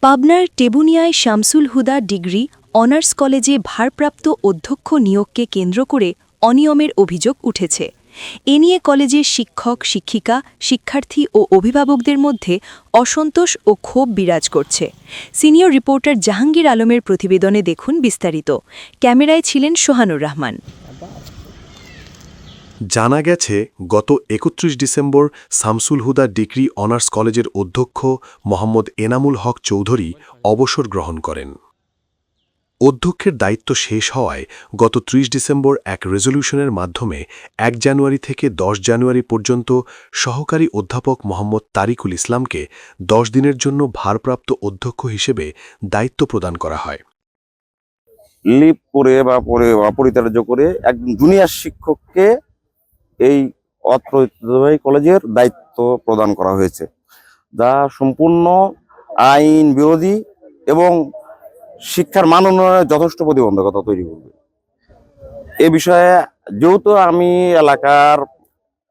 পাবনার টেবুনিয়ায় শামসুল হুদা degree honours কলেজে ভারপ্রাপ্ত অধ্যক্ষ নিয়োগকে কেন্দ্র করে অনিয়মের অভিযোগ উঠেছে। এ নিয়ে কলেজের শিক্ষক, শিক্ষিকা, শিক্ষার্থী ও অভিভাবকদের মধ্যে অসন্তোষ ও ক্ষোভ বিরাজ করছে। সিনিয়র রিপোর্টার জাহাঙ্গীর আলমের প্রতিবেদনে দেখুন বিস্তারিত। ক্যামেরায় ছিলেন সোহানুর রহমান। জানা গেছে, গত ৩১ ডিসেম্বর শামসুল হুদা ডিগ্রি অনার্স কলেজের অধ্যক্ষ মোহাম্মদ এনামুল হক চৌধুরী অবসর গ্রহণ করেন। অধ্যক্ষের দায়িত্ব শেষ হওয়ায় গত ৩০ ডিসেম্বর এক রেজলিউশনের মাধ্যমে ১ জানুয়ারি থেকে ১০ জানুয়ারি পর্যন্ত সহকারী অধ্যাপক মোহাম্মদ তারিকুল ইসলামকে ১০ দিনের জন্য ভারপ্রাপ্ত অধ্যক্ষ হিসেবে দায়িত্ব প্রদান করা হয়। লিভ করে বা পরিত্যাজ্য করে একজন জুনিয়র শিক্ষককে এই ঐতিহ্যবাহী কলেজের দায়িত্ব প্রদান করা হয়েছে, যা সম্পূর্ণ আইন বিরোধী এবং শিক্ষার মান উন্নয়নে যথেষ্ট প্রতিবন্ধকতা তৈরি করবে। এ বিষয়ে যেহেতু আমি এলাকার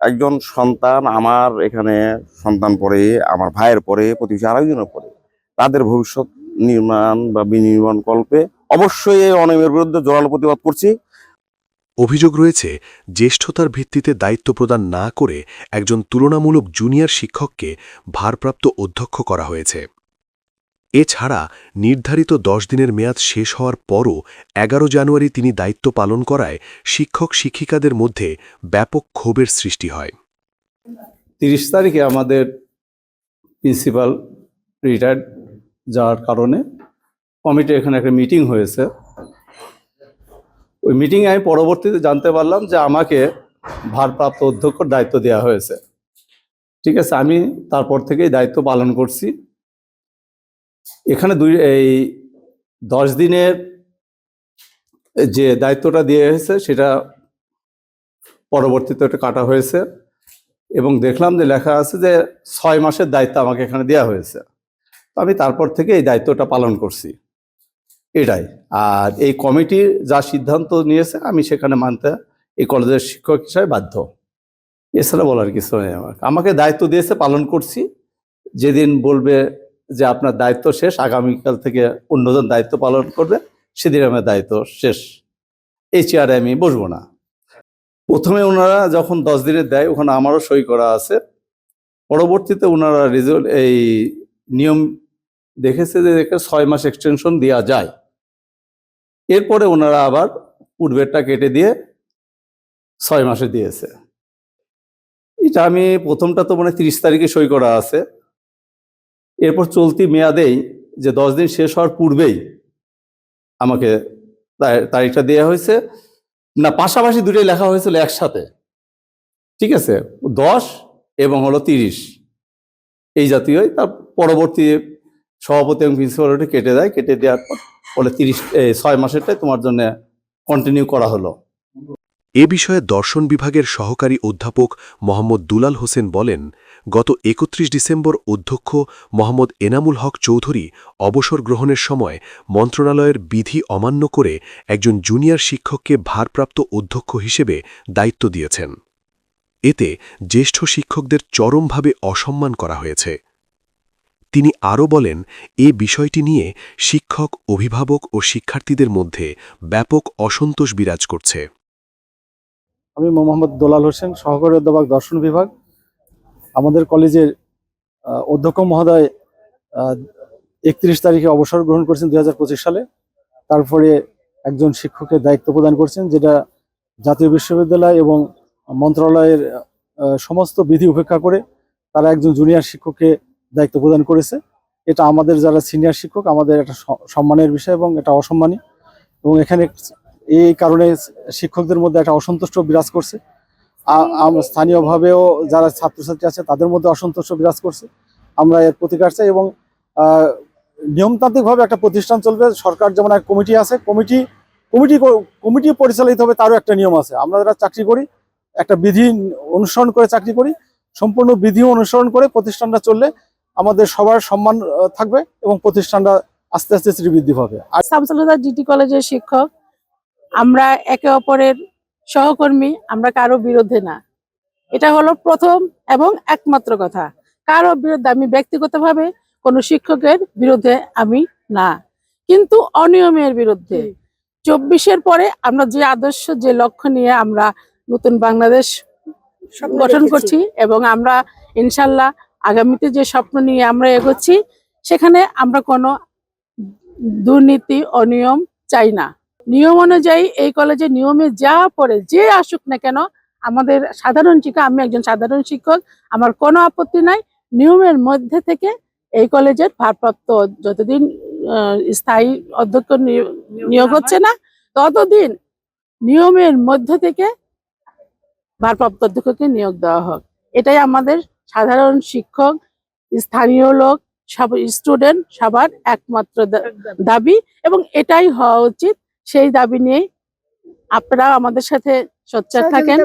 একজন সন্তান, আমার এখানে সন্তান পড়ে, আমার ভাইয়ের পরে, প্রতিবেশী আরেকজনের পরে, তাদের ভবিষ্যৎ নির্মাণ বা বিনির্মাণ কল্পে অবশ্যই এই অনিয়মের বিরুদ্ধে জোরালো প্রতিবাদ করছি। অভিযোগ রয়েছে, জ্যেষ্ঠতার ভিত্তিতে দায়িত্ব প্রদান না করে একজন তুলনামূলক জুনিয়র শিক্ষককে ভারপ্রাপ্ত অধ্যক্ষ করা হয়েছে। এছাড়া নির্ধারিত ১০ দিনের মেয়াদ শেষ হওয়ার পরও ১১ জানুয়ারি তিনি দায়িত্ব পালন করায় শিক্ষক শিক্ষিকাদের মধ্যে ব্যাপক ক্ষোভের সৃষ্টি হয়। ৩০ তারিখে আমাদের প্রিন্সিপাল রিটায়ার্ড যাওয়ার কারণে কমিটির এখানে একটা মিটিং হয়েছে। ওই মিটিংয়ে আমি পরবর্তীতে জানতে পারলাম যে আমাকে ভারপ্রাপ্ত অধ্যক্ষর দায়িত্ব দেওয়া হয়েছে। ঠিক আছে, আমি তারপর থেকেই দায়িত্ব পালন করছি। এখানে ১০ দিনের যে দায়িত্বটা দেওয়া হয়েছে সেটা পরবর্তীতে একটা কাটা হয়েছে এবং দেখলাম যে লেখা আছে যে ৬ মাসের দায়িত্ব আমাকে এখানে দেওয়া হয়েছে। আমি তারপর থেকে এই দায়িত্বটা পালন করছি, এটাই। আর এই কমিটি যা সিদ্ধান্ত নিয়েছে আমি সেখানে মানতে এই কলেজের শিক্ষক হিসাবে বাধ্য। এছাড়া বলার কিছু নেই। আমাকে দায়িত্ব দিয়েছে, পালন করছি। যেদিন বলবে যে আপনার দায়িত্ব শেষ, আগামীকাল থেকে অন্যজন দায়িত্ব পালন করবে, সেদিন আমার দায়িত্ব শেষ। এই চেয়ারে আমি বসবো না। প্রথমে ওনারা যখন ১০ দিনের দেয়, ওখানে আমারও সই করা আছে। পরবর্তীতে ওনারা এই নিয়ম দেখেছে যে ৬ মাস এক্সটেনশন দেওয়া যায়। এরপরে ওনারা আবার পূর্বেরটা কেটে দিয়ে ৬ মাসে দিয়েছে। এটা আমি প্রথমটা তো ৩০ তারিখে সই করা আছে। এরপর চলতি মেয়াদেই যে ১০ দিন শেষ হওয়ার পূর্বেই আমাকে তারিখটা দেওয়া হয়েছে না, পাশাপাশি দুটোই লেখা হয়েছিল একসাথে। ঠিক আছে, ১০ এবং ৩০ এই জাতীয়ই। তার পরবর্তী সভাপতি এবং প্রিন্সিপাল কেটে দেয়, কেটে দেওয়ার পর বলে ৬ মাসেরটাই তোমার জন্য কন্টিনিউ করা হলো। এ বিষয়ে দর্শন বিভাগের সহকারী অধ্যাপক মোহাম্মদ দুলাল হোসেন বলেন, গত ৩১ ডিসেম্বর অধ্যক্ষ মোহাম্মদ এনামুল হক চৌধুরী অবসর গ্রহণের সময় মন্ত্রণালয়ের বিধি অমান্য করে একজন জুনিয়র শিক্ষককে ভারপ্রাপ্ত অধ্যক্ষ হিসেবে দায়িত্ব দিয়েছেন। এতে জ্যেষ্ঠ শিক্ষকদের চরমভাবে অসম্মান করা হয়েছে। তিনি আরও বলেন, এ বিষয়টি নিয়ে শিক্ষক, অভিভাবক ও শিক্ষার্থীদের মধ্যে ব্যাপক অসন্তোষ বিরাজ করছে। আমি মোহাম্মদ দুলাল হোসেন, সহকারী অধ্যাপক দর্শন বিভাগ। আমাদের কলেজের অধ্যক্ষ মহোদয় ৩১ তারিখে অবসর গ্রহণ করেছেন ২০২৫ সালে। তারপরে একজন শিক্ষকের দায়িত্ব প্রদান করছেন, যেটা জাতীয় বিশ্ববিদ্যালয় এবং মন্ত্রণালয়ের সমস্ত বিধি উপেক্ষা করে তারা একজন জুনিয়র শিক্ষককে দায়িত্ব প্রদান করেছে। এটা আমাদের যারা সিনিয়র শিক্ষক, আমাদের একটা সম্মানের বিষয় এবং এটা অসম্মানী। এবং এখানে এই কারণে শিক্ষকদের মধ্যে একটা অসন্তুষ্ট বিরাজ করছে। স্থানীয়ভাবেও যারা ছাত্রছাত্রী আছে তাদের মধ্যে অসন্তুষ্ট বিরাজ করছে। আমরা এর প্রতিকার চাই এবং নিয়মতান্ত্রিকভাবে একটা প্রতিষ্ঠান চলবে। সরকার যেমন এক কমিটি আছে, কমিটি পরিচালিত হবে, তারও একটা নিয়ম আছে। আমরা যারা চাকরি করি একটা বিধি অনুসরণ করে চাকরি করি, সম্পূর্ণ বিধি অনুসরণ করে প্রতিষ্ঠানটা চললে আমাদের সবার সম্মান থাকবে এবং প্রতিষ্ঠানটা আস্তে আস্তে শ্রীবৃদ্ধি পাবে। শামসুল হুদা ডিগ্রি কলেজের শিক্ষক, আমরা একে অপরের সহকর্মী, আমরা কারো বিরুদ্ধে না। এটা হলো প্রথম এবং একমাত্র কথা। কারো বিরুদ্ধে আমি ব্যক্তিগতভাবে কোনো শিক্ষকের বিরুদ্ধে আমি না, কিন্তু অনিয়মের বিরুদ্ধে। 24-এর পরে আমরা যে আদর্শ, যে লক্ষ্য নিয়ে আমরা নতুন বাংলাদেশ গঠন করছি এবং আমরা ইনশাল্লাহ আগামীতে যে স্বপ্ন নিয়ে আমরা এগোচ্ছি, সেখানে আমরা কোনো দুর্নীতি অনিয়ম চাই না। নিয়ম অনুযায়ী এই কলেজে নিয়মে যা পড়ে যে আসুক না কেন, আমাদের সাধারণ শিক্ষক, আমি একজন সাধারণ শিক্ষক, আমার কোনো আপত্তি নাই। নিয়মের মধ্যে থেকে এই কলেজের ভারপ্রাপ্ত যতদিন স্থায়ী অধ্যক্ষ নিয়োগ হচ্ছে না, ততদিন নিয়মের মধ্যে থেকে ভারপ্রাপ্ত অধ্যক্ষকে নিয়োগ দেওয়া হোক। এটাই আমাদের সাধারণ শিক্ষক, স্থানীয় লোক, সব স্টুডেন্ট সবার একমাত্র দাবি, এবং এটাই হওয়া উচিত। সেই দাবি নিয়েই আপনারা আমাদের সাথে সোচ্চার থাকেন।